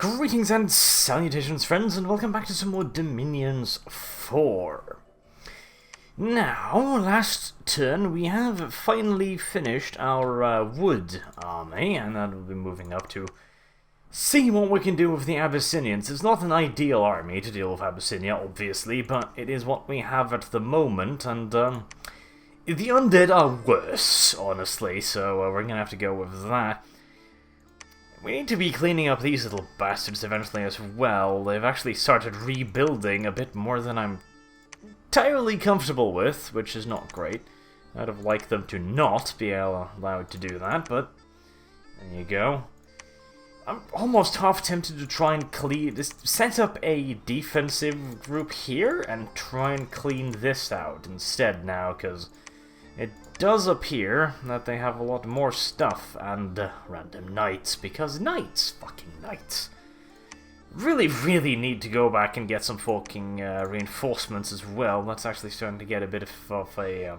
Greetings and salutations, friends, and welcome back to some more Dominions 4. Now, last turn we have finally finished our wood army, and that will be moving up to see what we can do with the Abyssinians. It's not an ideal army to deal with Abyssinia, obviously, but it is what we have at the moment, and the undead are worse, honestly, so we're going to have to go with that. We need to be cleaning up these little bastards eventually as well. They've actually started rebuilding a bit more than I'm entirely comfortable with, which is not great. I'd have liked them to not be allowed to do that, but there you go. I'm almost half tempted to try and just set up a defensive group here and try and clean this out instead now, because it does appear that they have a lot more stuff and random knights, because fucking knights. Really need to go back and get some fucking reinforcements as well. That's actually starting to get a bit of a...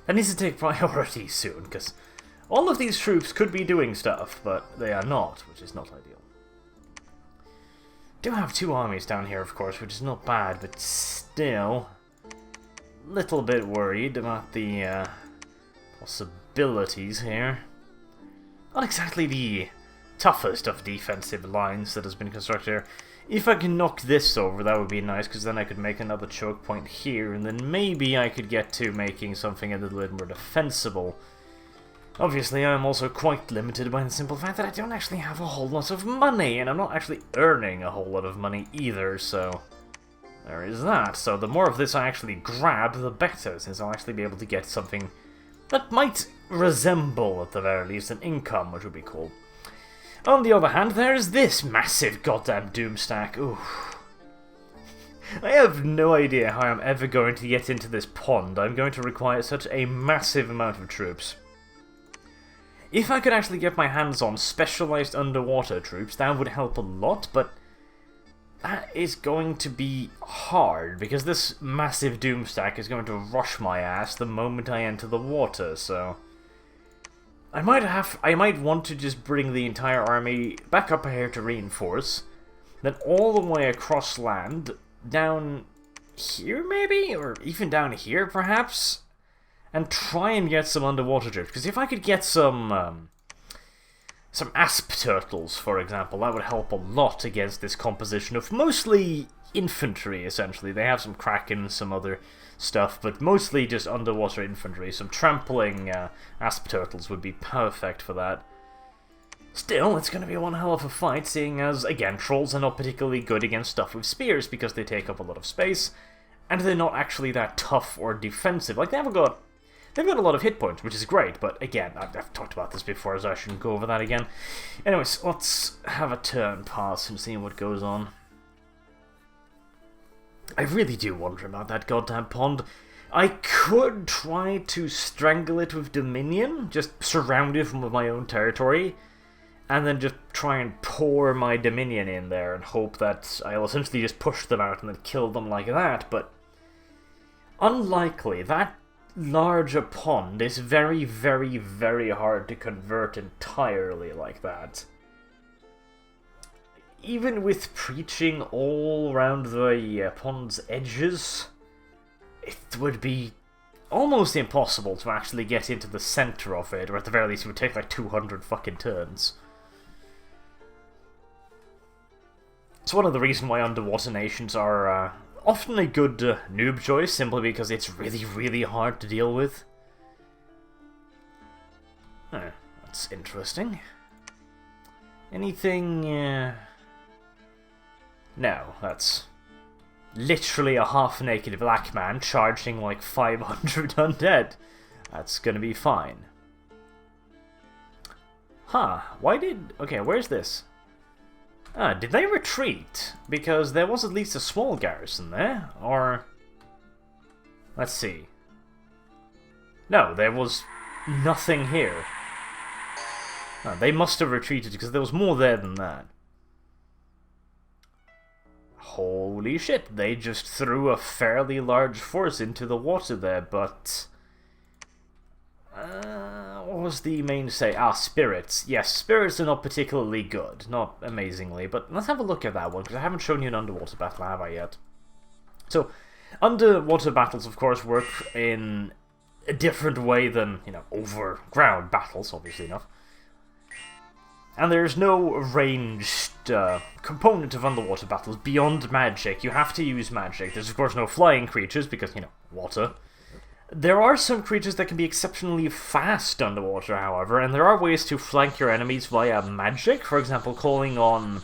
that needs to take priority soon, because all of these troops could be doing stuff, but they are not, which is not ideal. Do have two armies down here, of course, which is not bad, but still little bit worried about the possibilities here. Not exactly the toughest of defensive lines that has been constructed here. If I can knock this over, that would be nice, because then I could make another choke point here, and then maybe I could get to making something a little bit more defensible. Obviously, I'm also quite limited by the simple fact that I don't actually have a whole lot of money, and I'm not actually earning a whole lot of money either, so there is that. So the more of this I actually grab, the better, since I'll actually be able to get something that might resemble, at the very least, an income, which would be cool. On the other hand, there is this massive goddamn doom stack. Ooh. I have no idea how I'm ever going to get into this pond. I'm going to require such a massive amount of troops. If I could actually get my hands on specialized underwater troops, that would help a lot, but that is going to be hard, because this massive doom stack is going to rush my ass the moment I enter the water, so I might want to just bring the entire army back up here to reinforce, then all the way across land, down here maybe, or even down here perhaps, and try and get some underwater troops, because if I could get some asp turtles, for example, that would help a lot against this composition of mostly infantry, essentially. They have some kraken and some other stuff, but mostly just underwater infantry. Some trampling asp turtles would be perfect for that. Still, it's going to be one hell of a fight, seeing as, again, trolls are not particularly good against stuff with spears, because they take up a lot of space, and they're not actually that tough or defensive. Like, they've got a lot of hit points, which is great, but again, I've talked about this before, so I shouldn't go over that again. Anyways, let's have a turn pass and see what goes on. I really do wonder about that goddamn pond. I could try to strangle it with Dominion, just surround it with my own territory, and then just try and pour my Dominion in there and hope that I'll essentially just push them out and then kill them like that, but unlikely. That larger pond is very hard to convert entirely like that. Even with preaching all around the pond's edges, it would be almost impossible to actually get into the center of it, or at the very least it would take like 200 fucking turns. It's one of the reasons why underwater nations are often a good noob choice, simply because it's really hard to deal with. That's interesting. Anything... No, that's literally a half-naked black man charging like 500 undead. That's gonna be fine. Huh, why did... Okay, where's this? Did they retreat? Because there was at least a small garrison there, or... Let's see. No, there was nothing here. They must have retreated, because there was more there than that. Holy shit, they just threw a fairly large force into the water there, but... what was the mainstay? Ah, spirits. Yes, spirits are not particularly good. Not amazingly, but let's have a look at that one, because I haven't shown you an underwater battle, have I yet? So, underwater battles, of course, work in a different way than, you know, overground battles, obviously enough. And there's no ranged component of underwater battles beyond magic. You have to use magic. There's, of course, no flying creatures, because, you know, water. There are some creatures that can be exceptionally fast underwater, however, and there are ways to flank your enemies via magic. For example, calling on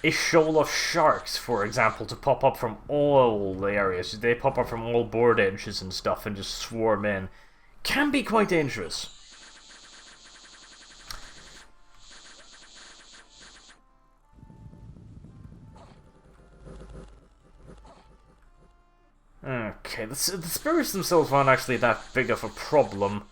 a shoal of sharks, for example, to pop up from all areas. They pop up from all board edges and stuff and just swarm in. Can be quite dangerous. Okay, the spirits themselves aren't actually that big of a problem,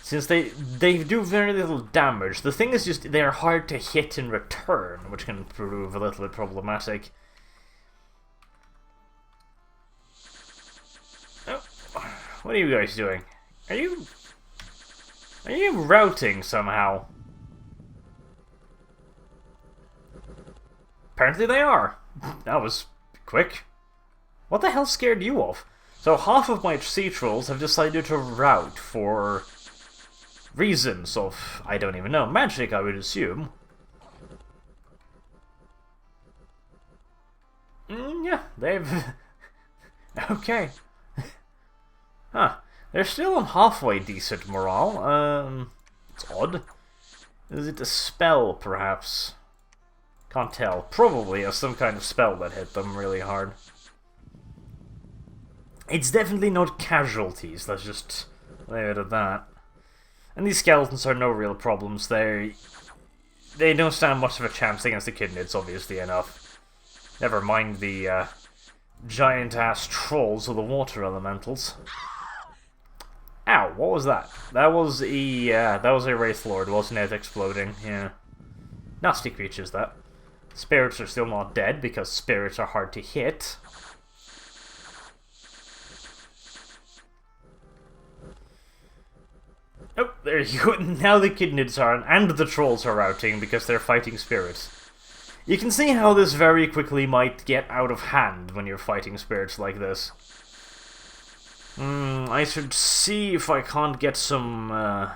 since they do very little damage. The thing is just, they're hard to hit in return, which can prove a little bit problematic. Oh, what are you guys doing? Are you routing somehow? Apparently they are. That was quick. What the hell scared you off? So half of my sea trolls have decided to rout for reasons of, I don't even know, magic, I would assume. Yeah, they've... okay. Huh. They're still on halfway decent morale. It's odd. Is it a spell, perhaps? Can't tell. Probably as some kind of spell that hit them really hard. It's definitely not casualties, let's just leave it at that. And these skeletons are no real problems. They don't stand much of a chance against the Echidnids, obviously enough. Never mind the giant-ass trolls of the water elementals. Ow, what was that? That was a Wraith Lord, wasn't it, exploding? Yeah. Nasty creatures, that. Spirits are still not dead, because spirits are hard to hit. Oh, there you go. Now the Echidnids are, and the trolls are routing because they're fighting spirits. You can see how this very quickly might get out of hand when you're fighting spirits like this. I should see if I can't get some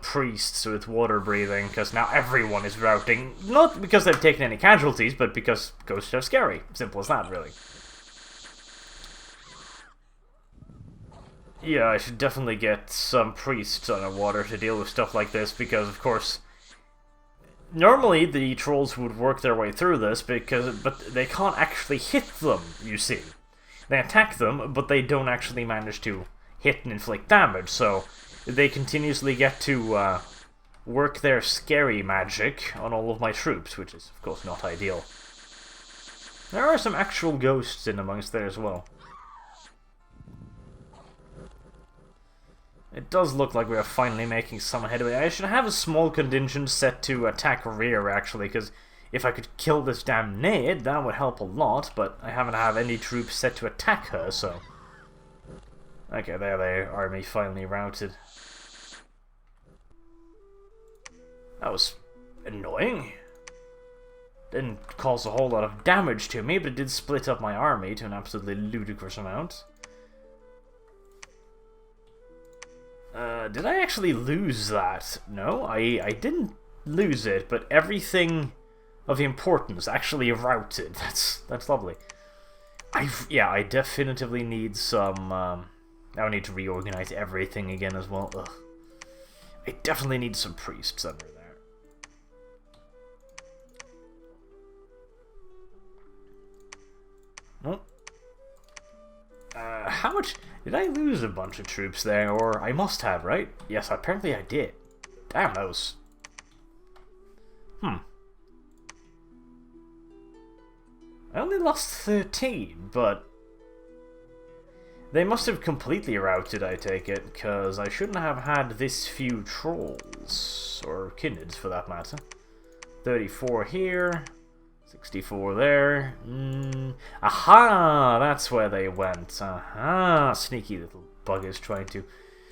priests with water breathing, because now everyone is routing. Not because they've taken any casualties, but because ghosts are scary. Simple as that, really. Yeah, I should definitely get some priests underwater to deal with stuff like this, because, of course, normally the trolls would work their way through this, but they can't actually hit them, you see. They attack them, but they don't actually manage to hit and inflict damage, so they continuously get to work their scary magic on all of my troops, which is, of course, not ideal. There are some actual ghosts in amongst there as well. It does look like we are finally making some headway. I should have a small contingent set to attack rear, actually, because if I could kill this damn Nade, that would help a lot, but I haven't had any troops set to attack her, so... Okay, there their army finally routed. That was annoying. Didn't cause a whole lot of damage to me, but it did split up my army to an absolutely ludicrous amount. Did I actually lose that? No, I didn't lose it, but everything of importance actually routed. That's lovely. I definitively need some, I need to reorganize everything again as well. Ugh. I definitely need some priests under there. Nope. How much... Did I lose a bunch of troops there? Or I must have, right? Yes, apparently I did. Damn, that was... I only lost 13, but... They must have completely routed, I take it, because I shouldn't have had this few trolls. Or Echidnids, for that matter. 34 here... 64 there. Aha! That's where they went. Aha! Sneaky little buggers trying to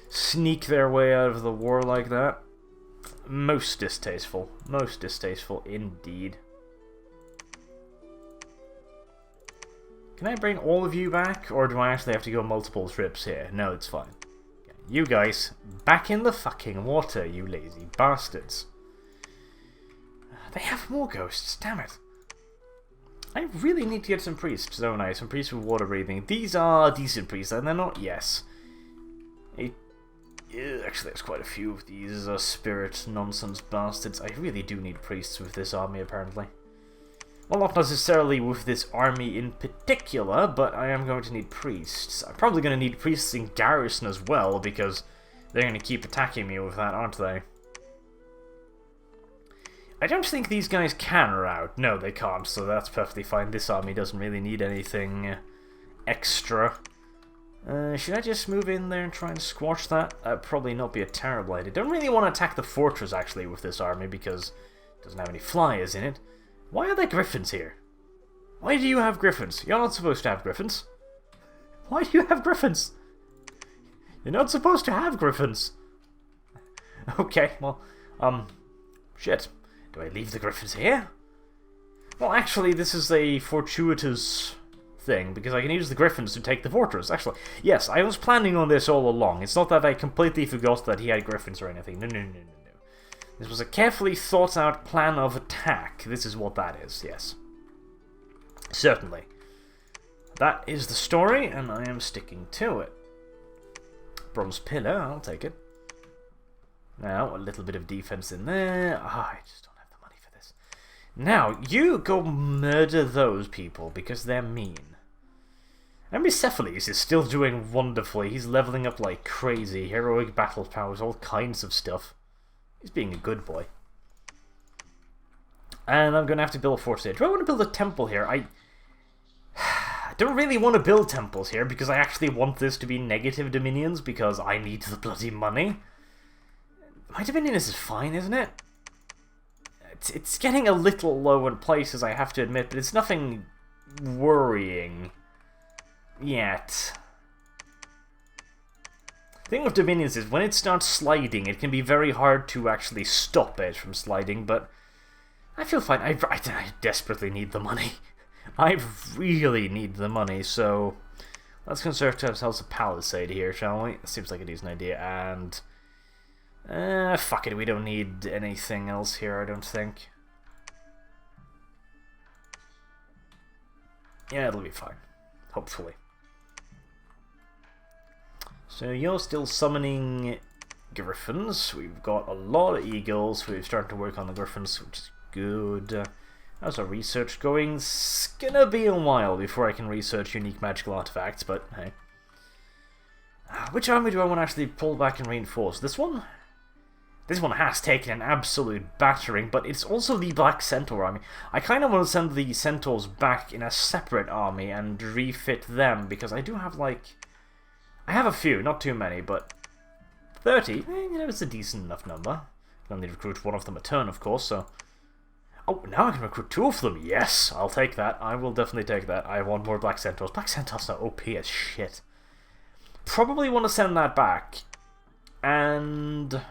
sneak their way out of the war like that. Most distasteful indeed. Can I bring all of you back, or do I actually have to go multiple trips here? No, it's fine. Okay. You guys, back in the fucking water, you lazy bastards. They have more ghosts, damn it. I really need to get some priests, don't I? Some priests with water breathing. These are decent priests, and they're not, yes. Actually, there's quite a few of these spirit nonsense bastards. I really do need priests with this army, apparently. Well, not necessarily with this army in particular, but I am going to need priests. I'm probably going to need priests in garrison as well, because they're going to keep attacking me with that, aren't they? I don't think these guys can rout. No, they can't, so that's perfectly fine. This army doesn't really need anything extra. Should I just move in there and try and squash that? That'd probably not be a terrible idea. Don't really want to attack the fortress, actually, with this army, because it doesn't have any flyers in it. Why are there griffins here? Why do you have griffins? You're not supposed to have griffins. Why do you have griffins? You're not supposed to have griffins. Okay, well, shit. Do I leave the griffins here? Well, actually, this is a fortuitous thing, because I can use the griffins to take the fortress. Actually, yes, I was planning on this all along. It's not that I completely forgot that he had griffins or anything. No. This was a carefully thought out plan of attack. This is what that is, yes. Certainly. That is the story, and I am sticking to it. Bronze pillar, I'll take it. Now, a little bit of defense in there. I just don't have the money for this. Now, you go murder those people, because they're mean. And Cephalus is still doing wonderfully. He's leveling up like crazy. Heroic battle powers, all kinds of stuff. He's being a good boy. And I'm going to have to build a fortress here. Do I want to build a temple here? I don't really want to build temples here, because I actually want this to be negative dominions, because I need the bloody money. My dominion is fine, isn't it? It's getting a little low in places, I have to admit, but it's nothing worrying yet. The thing with dominions is, when it starts sliding, it can be very hard to actually stop it from sliding, but I feel fine. I desperately need the money. I really need the money, so let's construct ourselves a palisade here, shall we? That seems like a decent idea, and fuck it, we don't need anything else here, I don't think. Yeah, it'll be fine. Hopefully. So you're still summoning griffins. We've got a lot of eagles. We're starting to work on the griffins, which is good. How's our research going? It's gonna be a while before I can research unique magical artifacts, but hey. Which army do I want to actually pull back and reinforce? This one? This one has taken an absolute battering, but it's also the Black Centaur army. I kind of want to send the Centaurs back in a separate army and refit them, because I do have, like... I have a few, not too many, but 30, you know, it's a decent enough number. I can only recruit one of them a turn, of course, so... Oh, now I can recruit two of them, yes! I'll take that, I will definitely take that. I want more Black Centaurs. Black Centaurs are OP as shit. Probably want to send that back. And...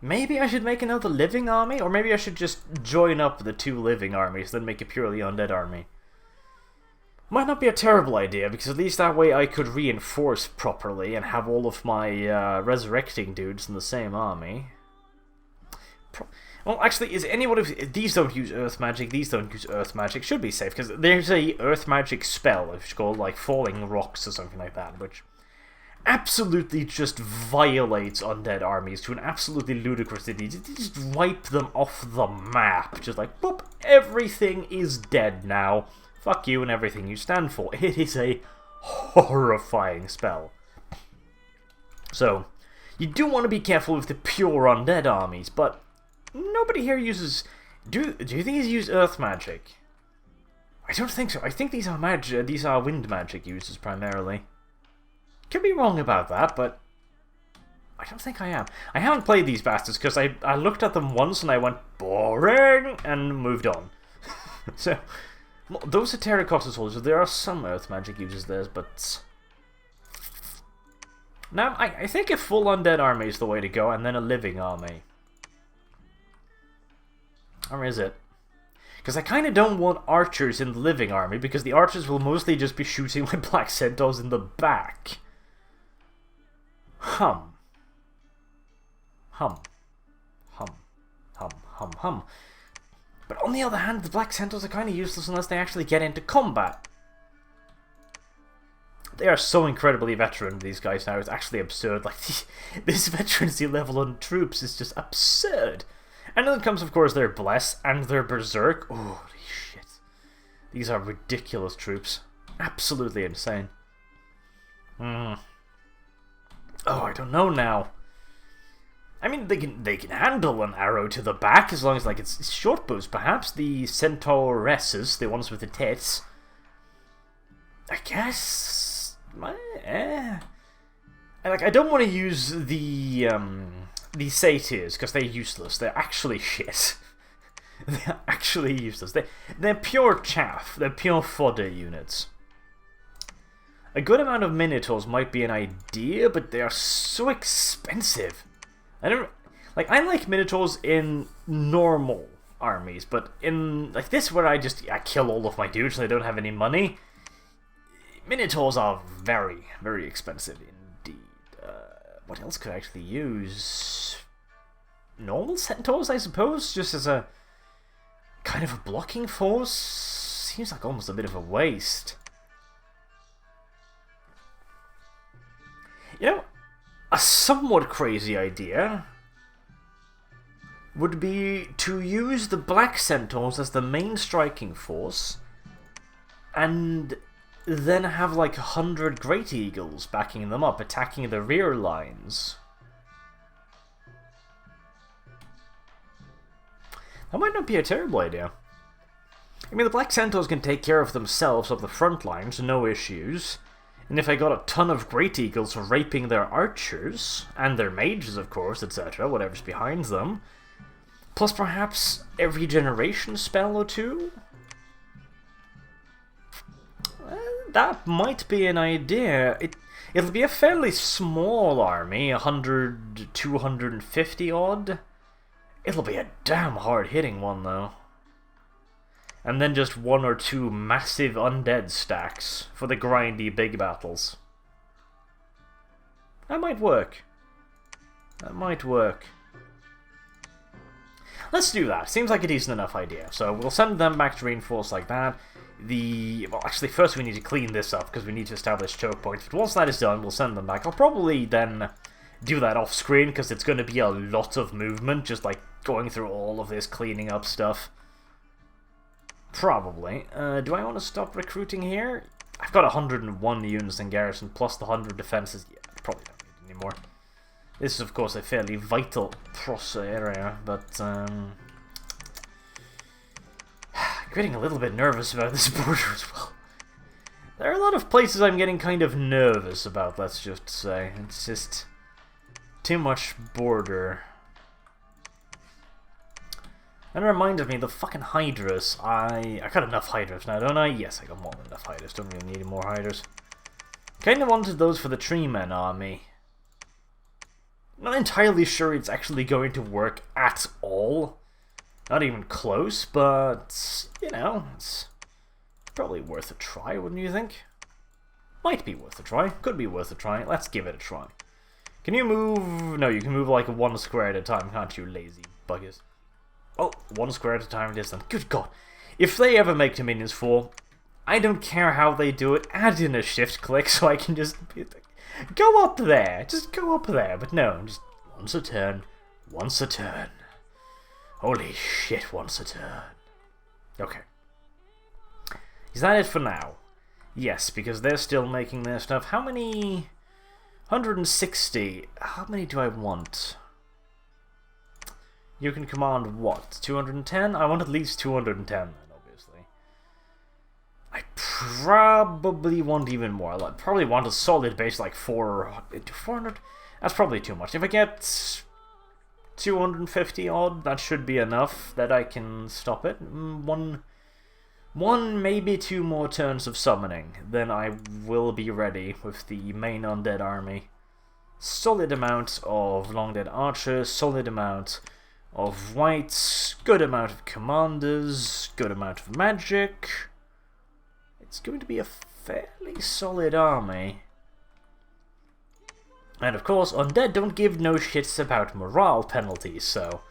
maybe I should make another living army, or maybe I should just join up the two living armies, then make a purely undead army. Might not be a terrible idea, because at least that way I could reinforce properly and have all of my resurrecting dudes in the same army. Well, actually, is anyone of these don't use earth magic? These don't use earth magic. Should be safe, because there's a earth magic spell, it's called like Falling Rocks or something like that, which absolutely just violates undead armies to an absolutely ludicrous degree. Just wipe them off the map. Just like, boop, everything is dead now. Fuck you and everything you stand for. It is a horrifying spell. So, you do want to be careful with the pure undead armies, but nobody here uses... Do these use earth magic? I don't think so. I think these are wind magic users primarily. Could be wrong about that, but I don't think I am. I haven't played these bastards because I looked at them once and I went boring and moved on. So, those are terracotta soldiers. There are some earth magic users there, but Now, I think a full undead army is the way to go, and then a living army. Or is it? Because I kind of don't want archers in the living army, because the archers will mostly just be shooting my black centaurs in the back. Hum. Hum. Hum. Hum. Hum. Hum. But on the other hand, the black centaurs are kind of useless unless they actually get into combat. They are so incredibly veteran, these guys now. It's actually absurd. Like, this veterancy level on troops is just absurd. And then comes, of course, their Bless and their Berserk. Holy shit. These are ridiculous troops. Absolutely insane. Oh, I don't know now. I mean, they can handle an arrow to the back as long as, like, it's short bows, perhaps. The Centauresses, the ones with the tits. I guess... Like, I don't want to use the satyrs because they're useless. They're actually shit. They're actually useless. They're pure chaff. They're pure fodder units. A good amount of minotaurs might be an idea, but they are so expensive. I like minotaurs in normal armies, but in like this where I kill all of my dudes and I don't have any money. Minotaurs are very, very expensive indeed. What else could I actually use? Normal centaurs, I suppose, just as a kind of a blocking force? Seems like almost a bit of a waste. You know, a somewhat crazy idea would be to use the black centaurs as the main striking force and then have like 100 Great Eagles backing them up, attacking the rear lines. That might not be a terrible idea. I mean, the Black Centaurs can take care of themselves up the front lines, no issues. And if I got a ton of Great Eagles raping their archers, and their mages of course, etc., whatever's behind them, plus perhaps a regeneration spell or two? That might be an idea. It'll be a fairly small army, 100, 250 odd. It'll be a damn hard-hitting one, though. And then just 1 or 2 massive undead stacks for the grindy big battles. That might work. That might work. Let's do that. Seems like a decent enough idea. So we'll send them back to reinforce like that. Well, actually, first we need to clean this up because we need to establish choke points. But once that is done, we'll send them back. I'll probably then do that off screen because it's going to be a lot of movement, just like going through all of this cleaning up stuff. Probably. Do I want to stop recruiting here? I've got 101 units in garrison plus the 100 defenses. Yeah, I probably don't need any more. This is, of course, a fairly vital area, but getting a little bit nervous about this border as well. There are a lot of places I'm getting kind of nervous about, let's just say. It's just too much border. And it reminded me, the fucking Hydras. I got enough Hydras now, don't I? Yes, I got more than enough Hydras. Don't really need any more Hydras. Kinda wanted those for the Tree Men army. Not entirely sure it's actually going to work at all. Not even close, but, you know, it's probably worth a try, wouldn't you think? Might be worth a try. Could be worth a try. Let's give it a try. Can you move? No, you can move like 1 square at a time, can't you, lazy buggers? Oh, 1 square at a time it is then. Good God. If they ever make Dominions 4, I don't care how they do it, add in a shift click so I can just go up there. Just go up there. But no, just once a turn. Once a turn. Holy shit, once a turn. Okay. Is that it for now? Yes, because they're still making their stuff. How many? 160. How many do I want? You can command what? 210? I want at least 210 then, obviously. I probably want even more. I probably want a solid base like 400. That's probably too much. If I get 250 odd, that should be enough that I can stop it. One, maybe 2 more turns of summoning, then I will be ready with the main undead army. solid amount of long dead archers, solid amount of whites, good amount of commanders, good amount of magic. It's going to be a fairly solid army. And of course, undead don't give no shits about morale penalties, so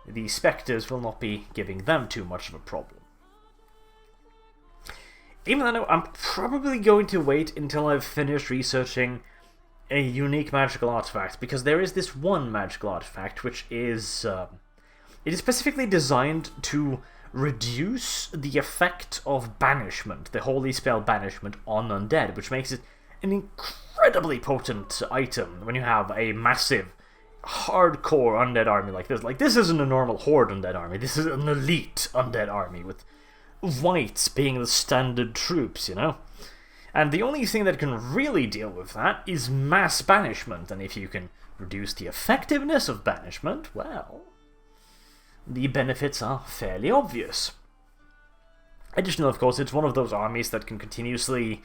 the spectres will not be giving them too much of a problem. Even though I'm probably going to wait until I've finished researching a unique magical artifact, because there is this one magical artifact which is it is specifically designed to reduce the effect of banishment, the holy spell banishment, on undead, which makes it an incredibly potent item when you have a massive, hardcore undead army like this. Like, this isn't a normal horde undead army, this is an elite undead army, with whites being the standard troops, you know? And the only thing that can really deal with that is mass banishment, and if you can reduce the effectiveness of banishment, well, the benefits are fairly obvious. Additionally, of course, it's one of those armies that can continuously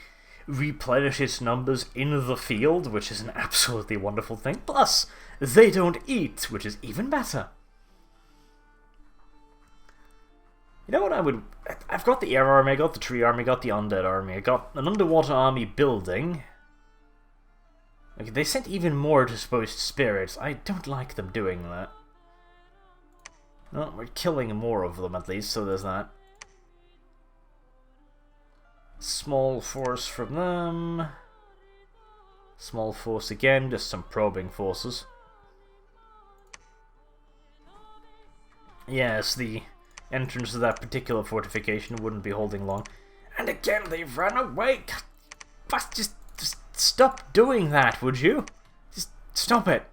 replenish its numbers in the field, which is an absolutely wonderful thing. Plus, they don't eat, which is even better. You know what I would... I've got the air army, I got the tree army, I got the undead army, I got an underwater army building. Okay, they sent even more disposed spirits. I don't like them doing that. Well, we're killing more of them at least, so there's that. Small force from them. Small force again, just some probing forces. Yes, the entrance to that particular fortification wouldn't be holding long. And again, they've run away! Just stop doing that, would you? Just stop it!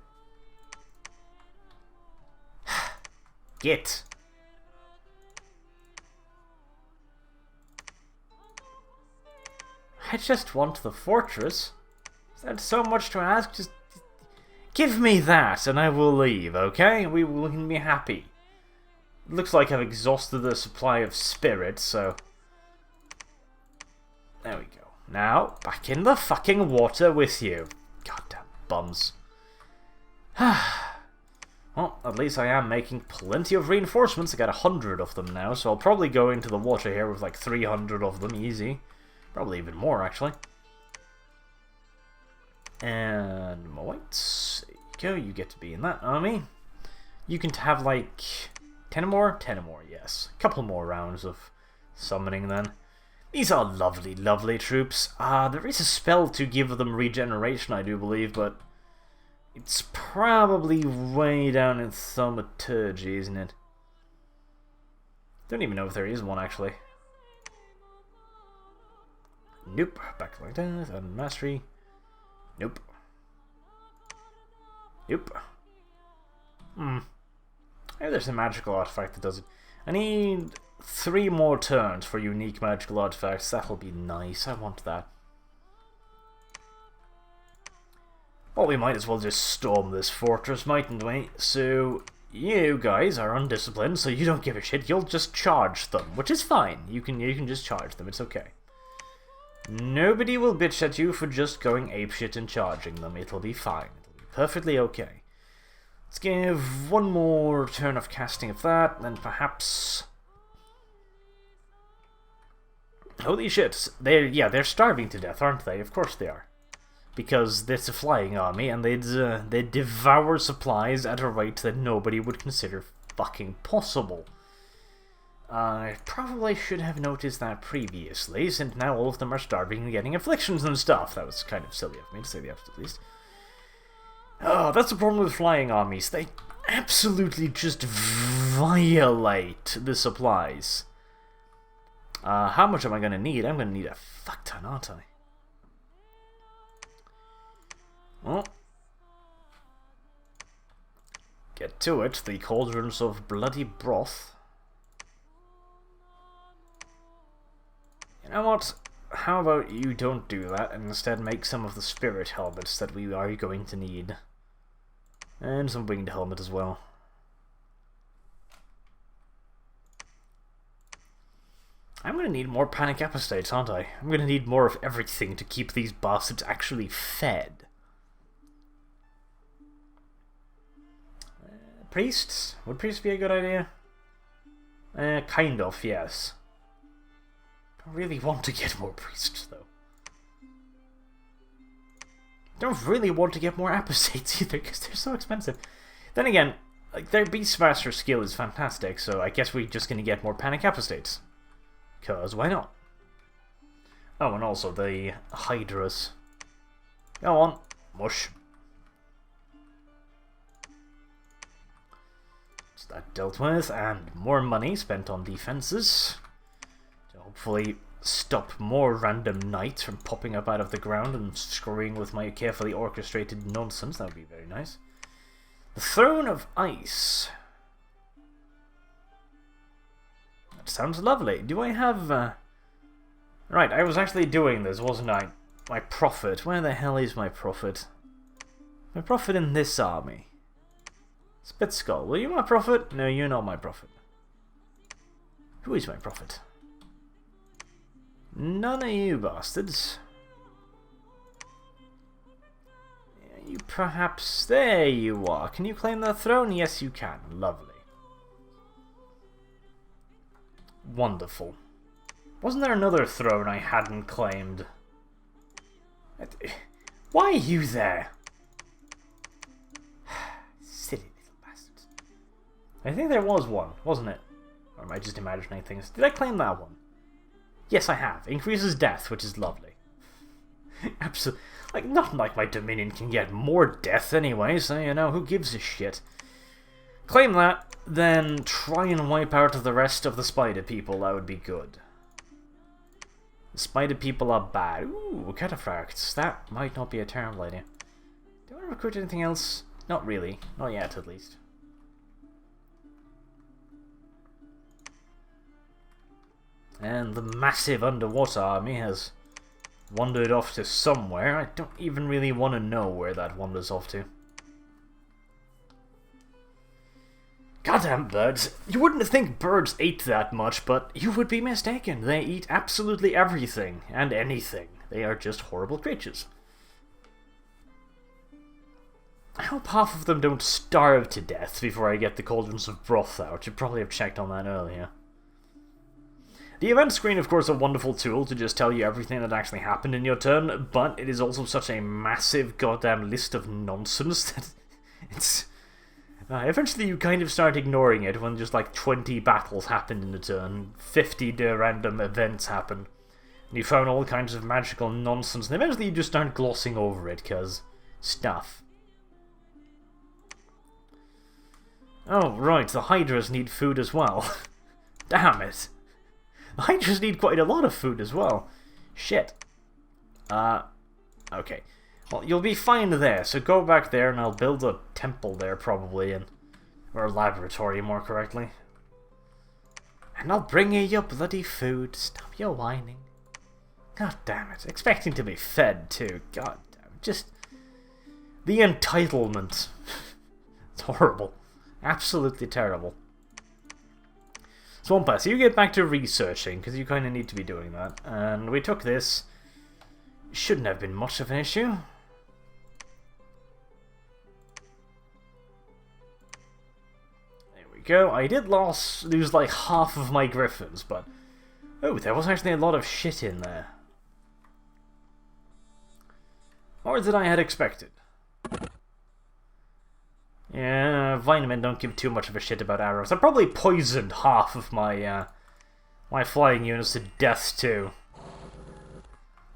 Get! I just want the fortress. Is that so much to ask? Just give me that and I will leave, okay? We can be happy. It looks like I've exhausted the supply of spirits, so... There we go. Now, back in the fucking water with you. Goddamn bums. Well, at least I am making plenty of reinforcements. I got 100 of them now, so I'll probably go into the water here with like 300 of them, easy. Probably even more, actually. And my whites. There you go, you get to be in that army. You can have like 10 more? 10 more, yes. A couple more rounds of summoning then. These are lovely, lovely troops. There is a spell to give them regeneration, I do believe, but it's probably way down in thaumaturgy, isn't it? Don't even know if there is one, actually. Nope. Back like that. And mastery. Nope. Nope. Maybe there's a magical artifact that does it. I need 3 more turns for unique magical artifacts. That'll be nice. I want that. Well, we might as well just storm this fortress, mightn't we? So, you guys are undisciplined, so you don't give a shit. You'll just charge them, which is fine. You can just charge them. It's okay. Nobody will bitch at you for just going apeshit and charging them. It'll be fine. It'll be perfectly okay. Let's give 1 more turn of casting of that, then perhaps... Holy shit. They're starving to death, aren't they? Of course they are. Because it's a flying army, and they devour supplies at a rate that nobody would consider fucking possible. I probably should have noticed that previously, since now all of them are starving and getting afflictions and stuff. That was kind of silly of me, to say the absolute least. Oh, that's the problem with flying armies. They absolutely just violate the supplies. How much am I going to need? I'm going to need a fuck ton, aren't I? Well, get to it, the cauldrons of bloody broth. You know what? How about you don't do that and instead make some of the spirit helmets that we are going to need. And some winged helmet as well. I'm going to need more panic apostates, aren't I? I'm going to need more of everything to keep these bastards actually fed. Priests? Would priests be a good idea? Kind of, yes. Don't really want to get more priests, though. Don't really want to get more apostates either, because they're so expensive. Then again, like, their Beastmaster skill is fantastic, so I guess we're just going to get more Panic Apostates. Because why not? Oh, and also the Hydras. Go on, mush. So that dealt with, and more money spent on defenses. To hopefully stop more random knights from popping up out of the ground and screwing with my carefully orchestrated nonsense. That would be very nice. The Throne of Ice. That sounds lovely. Do I have... Right, I was actually doing this, wasn't I? My prophet. Where the hell is my prophet? My prophet in this army. Spitskull. Were you my prophet? No, you're not my prophet. Who is my prophet? None of you bastards. You perhaps... There you are. Can you claim that throne? Yes, you can. Lovely. Wonderful. Wasn't there another throne I hadn't claimed? Why are you there? Silly little bastards. I think there was one, wasn't it? Or am I just imagining things? Did I claim that one? Yes, I have. Increases death, which is lovely. Absolutely. Like, nothing like my Dominion can get more death anyway, so, you know, who gives a shit? Claim that, then try and wipe out the rest of the spider people. That would be good. The spider people are bad. Ooh, cataphracts. That might not be a terrible idea. Do I want to recruit anything else? Not really. Not yet, at least. And the massive underwater army has wandered off to somewhere. I don't even really want to know where that wanders off to. Goddamn birds. You wouldn't think birds ate that much, but you would be mistaken. They eat absolutely everything and anything. They are just horrible creatures. I hope half of them don't starve to death before I get the cauldrons of broth out. Should probably have checked on that earlier. The event screen, of course, is a wonderful tool to just tell you everything that actually happened in your turn, but it is also such a massive goddamn list of nonsense that it's... eventually you kind of start ignoring it when just like 20 battles happened in a turn, 50 random events happen, and you found all kinds of magical nonsense, and eventually you just start glossing over it, because stuff. Oh, right, the Hydras need food as well. Damn it. The Hydras need quite a lot of food as well. Shit. Okay. Well, you'll be fine there, so go back there and I'll build a temple there probably, or a laboratory more correctly. And I'll bring you your bloody food. Stop your whining. God damn it. Expecting to be fed too. God damn it. Just... the entitlement. It's horrible. Absolutely terrible. Swampa, so you get back to researching, because you kind of need to be doing that. And we took this. Shouldn't have been much of an issue. There we go. I did lose like half of my griffins, but... oh, there was actually a lot of shit in there. More than I had expected. Yeah, Vinemen don't give too much of a shit about arrows. I probably poisoned half of my my flying units to death too.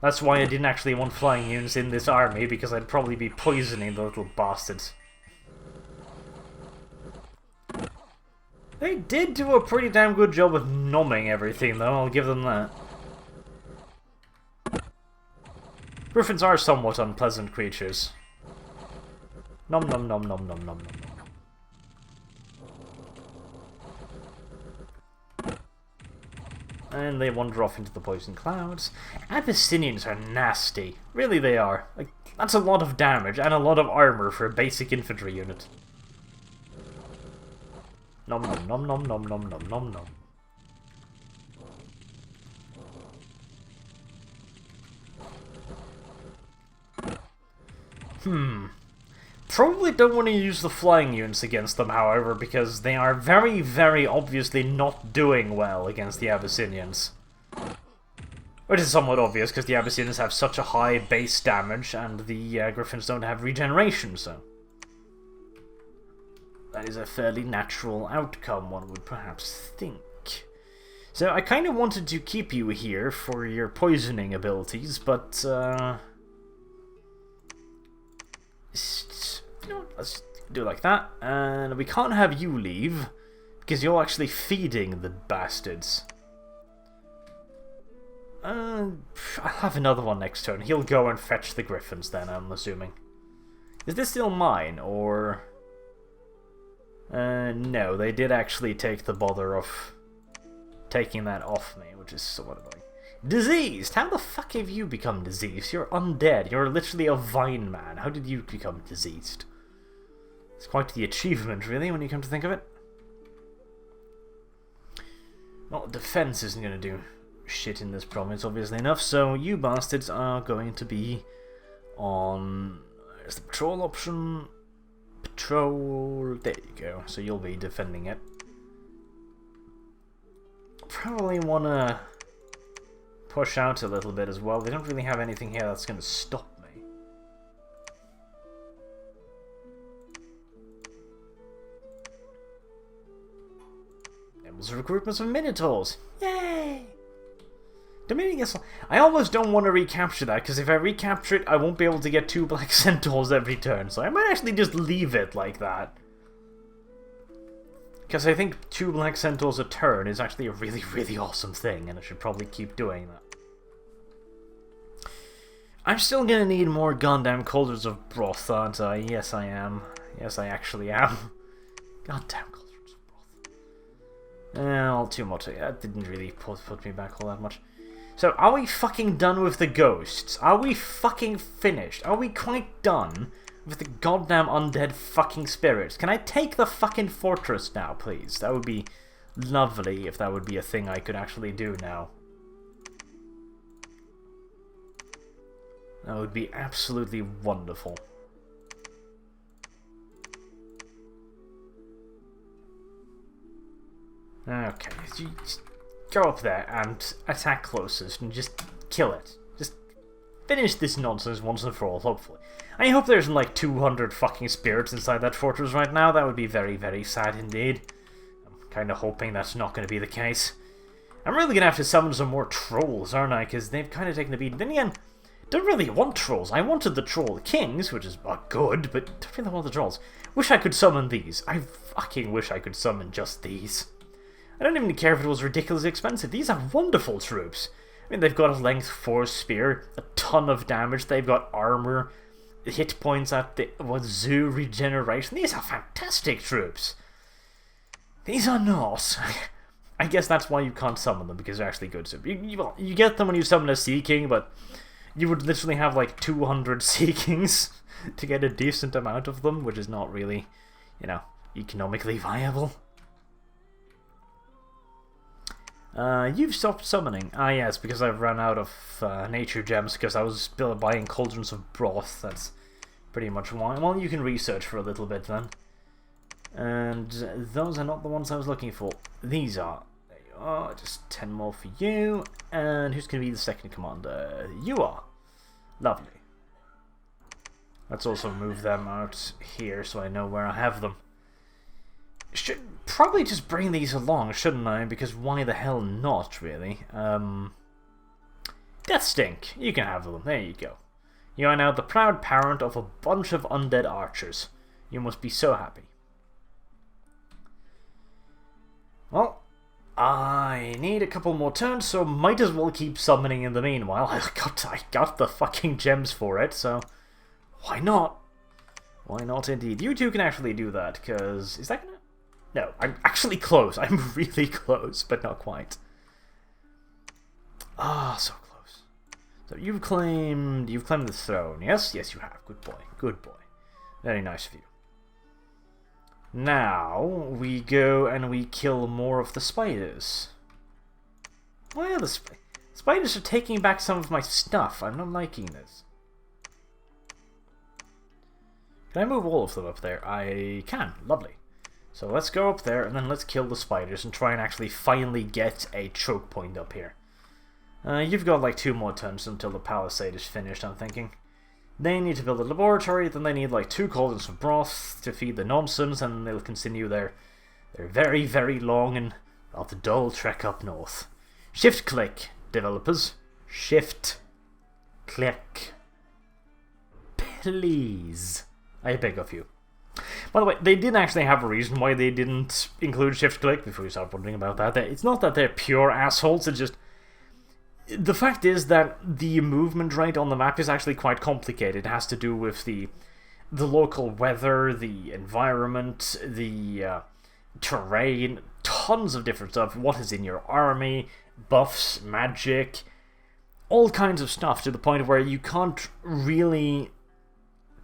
That's why I didn't actually want flying units in this army, because I'd probably be poisoning the little bastards. They did do a pretty damn good job of numbing everything though, I'll give them that. Griffins are somewhat unpleasant creatures. Nom nom nom nom nom nom nom nom. And they wander off into the poison clouds. Abyssinians are nasty. Really they are. Like, that's a lot of damage and a lot of armor for a basic infantry unit. Nom nom nom nom nom nom nom nom nom. Probably don't want to use the flying units against them, however, because they are very, very obviously not doing well against the Abyssinians. Which is somewhat obvious, because the Abyssinians have such a high base damage, and the Griffins don't have regeneration, so... that is a fairly natural outcome, one would perhaps think. So I kind of wanted to keep you here for your poisoning abilities, but... let's do it like that, and we can't have you leave, because you're actually feeding the bastards. I'll have another one next turn. He'll go and fetch the Griffins then, I'm assuming. Is this still mine, or... no, they did actually take the bother of taking that off me, which is somewhat annoying. Diseased! How the fuck have you become diseased? You're undead. You're literally a vine man. How did you become diseased? It's quite the achievement, really, when you come to think of it. Well, defense isn't going to do shit in this province, obviously enough, so you bastards are going to be on... there's the patrol option. Patrol... there you go. So you'll be defending it. Probably want to push out a little bit as well. They don't really have anything here that's going to stop me. It was recruitment of Minotaurs. Yay! I almost don't want to recapture that, because if I recapture it, I won't be able to get 2 Black Centaurs every turn, so I might actually just leave it like that. Because I think 2 Black Centaurs a turn is actually a really, really awesome thing, and I should probably keep doing that. I'm still gonna need more goddamn cauldrons of broth, aren't I? Yes, I am. Yes, I actually am. Goddamn cauldrons of broth. Well, too much. That didn't really put me back all that much. So, are we fucking done with the ghosts? Are we fucking finished? Are we quite done with the goddamn undead fucking spirits? Can I take the fucking fortress now, please? That would be lovely if that would be a thing I could actually do now. That would be absolutely wonderful. Okay, just go up there and attack closest and just kill it. Just finish this nonsense once and for all, hopefully. I hope there isn't like 200 fucking spirits inside that fortress right now. That would be very, very sad indeed. I'm kind of hoping that's not going to be the case. I'm really going to have to summon some more trolls, aren't I? Because they've kind of taken the beat. Then again, don't really want trolls. I wanted the troll kings, which is good, but don't really want the trolls. Wish I could summon these. I fucking wish I could summon just these. I don't even care if it was ridiculously expensive. These are wonderful troops. I mean, they've got a length 4 spear, a ton of damage, they've got armor, hit points at the wazoo, regeneration. These are fantastic troops. These are not. I guess that's why you can't summon them, because they're actually good. So you get them when you summon a Sea King, but you would literally have like 200 Sea Kings to get a decent amount of them, which is not really, you know, economically viable. You've stopped summoning. Ah, yes, because I've run out of nature gems because I was buying cauldrons of broth. That's pretty much why. Well, you can research for a little bit then. And those are not the ones I was looking for. These are. There you are. Just 10 more for you. And who's going to be the second commander? You are. Lovely. Let's also move them out here so I know where I have them. Should probably just bring these along, shouldn't I? Because why the hell not, really? Death Stink. You can have them. There you go. You are now the proud parent of a bunch of undead archers. You must be so happy. Well, I need a couple more turns, so might as well keep summoning in the meanwhile. I got the fucking gems for it, so why not? Why not indeed? You two can actually do that, because... is that gonna... no, I'm actually close. I'm really close, but not quite. Ah, so close. So you've claimed the throne, yes? Yes, you have. Good boy. Good boy. Very nice of you. Now, we go and we kill more of the spiders. Why are the spiders are taking back some of my stuff? I'm not liking this. Can I move all of them up there? I can. Lovely. So let's go up there, and then let's kill the spiders and try and actually finally get a choke point up here. You've got like 2 more turns until the palisade is finished, I'm thinking. They need to build a laboratory, then they need like 2 cauldrons of broth to feed the nonsense, and they'll continue their very, very long and rather dull trek up north. Shift click, developers. Shift click. Please. I beg of you. By the way, they did actually have a reason why they didn't include shift click, before you start wondering about that. It's not that they're pure assholes, it's just... The fact is that the movement rate on the map is actually quite complicated. It has to do with the local weather, the environment, the terrain, tons of different stuff. What is in your army, buffs, magic, all kinds of stuff, to the point where you can't really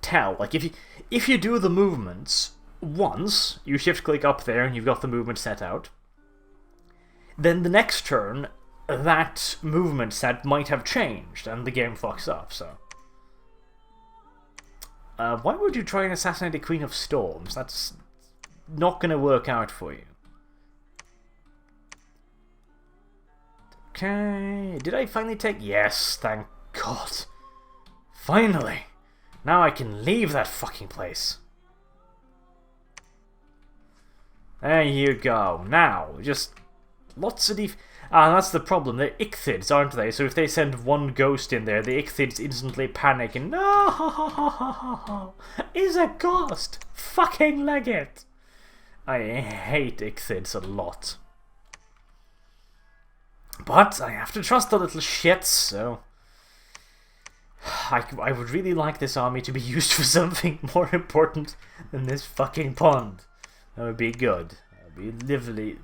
tell. Like, if you do the movements once, you shift click up there and you've got the movement set out, then the next turn that movement set might have changed and the game fucks up. So why would you try and assassinate the Queen of Storms? That's not gonna work out for you. Okay, did I finally take... Yes, thank God. Finally! Now I can leave that fucking place. There you go. Now, just lots of that's the problem. They're ichthyds, aren't they? So if they send one ghost in there, the ichthyds instantly panic and no, is a ghost. Fucking leg it. I hate ichthyds a lot. But I have to trust the little shits, so... I would really like this army to be used for something more important than this fucking pond. That would be good. That would be lively.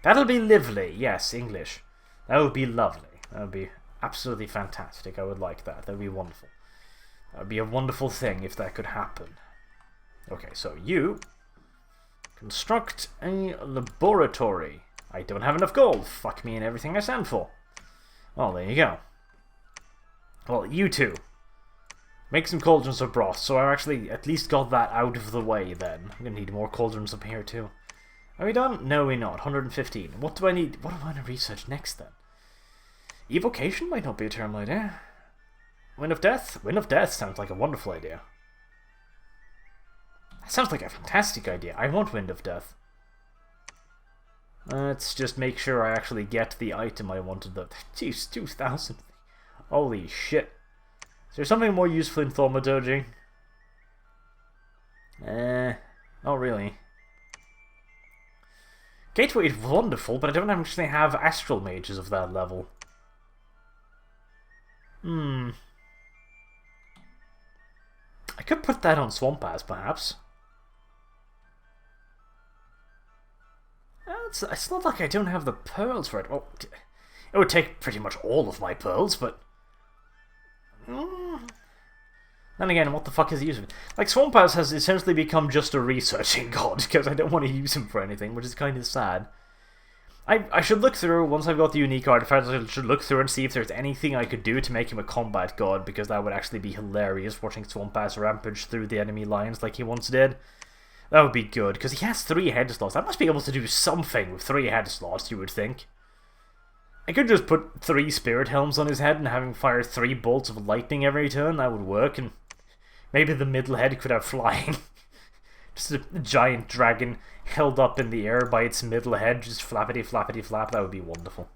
That'll be lively. Yes, English. That would be lovely. That would be absolutely fantastic. I would like that. That would be wonderful. That would be a wonderful thing if that could happen. Okay, so you construct a laboratory. I don't have enough gold. Fuck me and everything I stand for. Well, there you go. Well, you two. Make some cauldrons of broth, so I actually at least got that out of the way then. I'm gonna need more cauldrons up here too. Are we done? No, we're not. 115. What do I need? What do I want to research next then? Evocation might not be a terrible idea. Wind of Death? Wind of Death sounds like a wonderful idea. That sounds like a fantastic idea. I want Wind of Death. Let's just make sure I actually get the item I wanted. Jeez, 2,000. Holy shit. Is there something more useful in thaumaturgy? Not really. Gateway is wonderful, but I don't actually have astral mages of that level. I could put that on Swamp Ass, perhaps. It's not like I don't have the pearls for it. Well, it would take pretty much all of my pearls, but... Then again, what the fuck is the use of it? Like, Swamp Ass has essentially become just a researching god, because I don't want to use him for anything, which is kind of sad. I should look through, once I've got the unique artifacts, I should look through and see if there's anything I could do to make him a combat god, because that would actually be hilarious, watching Swamp Ass rampage through the enemy lines like he once did. That would be good, because he has 3 head slots. I must be able to do something with 3 head slots, you would think. I could just put 3 spirit helms on his head and have him fire 3 bolts of lightning every turn. That would work, and maybe the middle head could have flying. Just a giant dragon held up in the air by its middle head, just flappity flappity flap. That would be wonderful.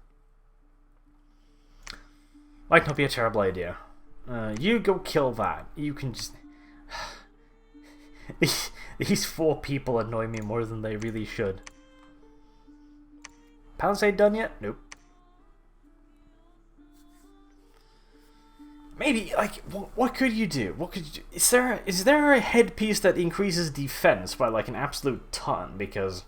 Might not be a terrible idea. You go kill that. You can just... These 4 people annoy me more than they really should. Palisade done yet? Nope. Maybe, like, what could you do? What could you do? Is there a headpiece that increases defense by, like, an absolute ton? Because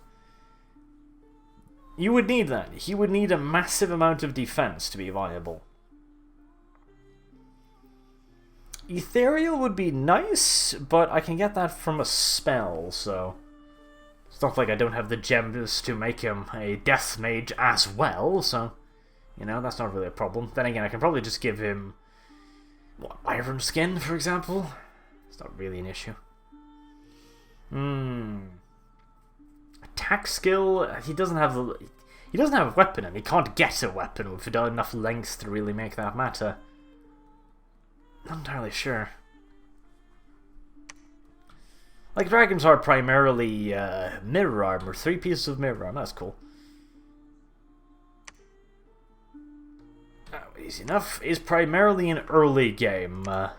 you would need that. He would need a massive amount of defense to be viable. Ethereal would be nice, but I can get that from a spell, so... It's not like I don't have the gems to make him a death mage as well, so... You know, that's not really a problem. Then again, I can probably just give him... What, Iron Skin, for example? It's not really an issue. Attack skill, he doesn't have a weapon, and he can't get a weapon without enough length to really make that matter. Not entirely sure. Like, dragons are primarily mirror armor, 3 pieces of mirror armor, that's cool. Easy enough. Is primarily an early game. An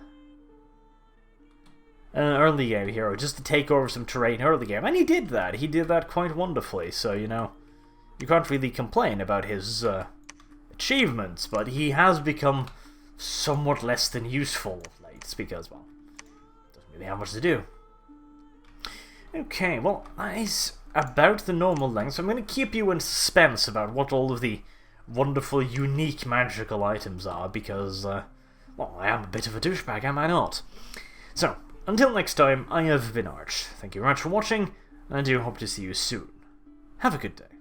early game hero, just to take over some terrain early game. And he did that. He did that quite wonderfully, so, you know, you can't really complain about his achievements, but he has become somewhat less than useful of late, because, well, doesn't really have much to do. Okay, well, that is about the normal length, so I'm going to keep you in suspense about what all of the wonderful, unique magical items are, because, well, I am a bit of a douchebag, am I not? So, until next time, I have been Arch. Thank you very much for watching, and I do hope to see you soon. Have a good day.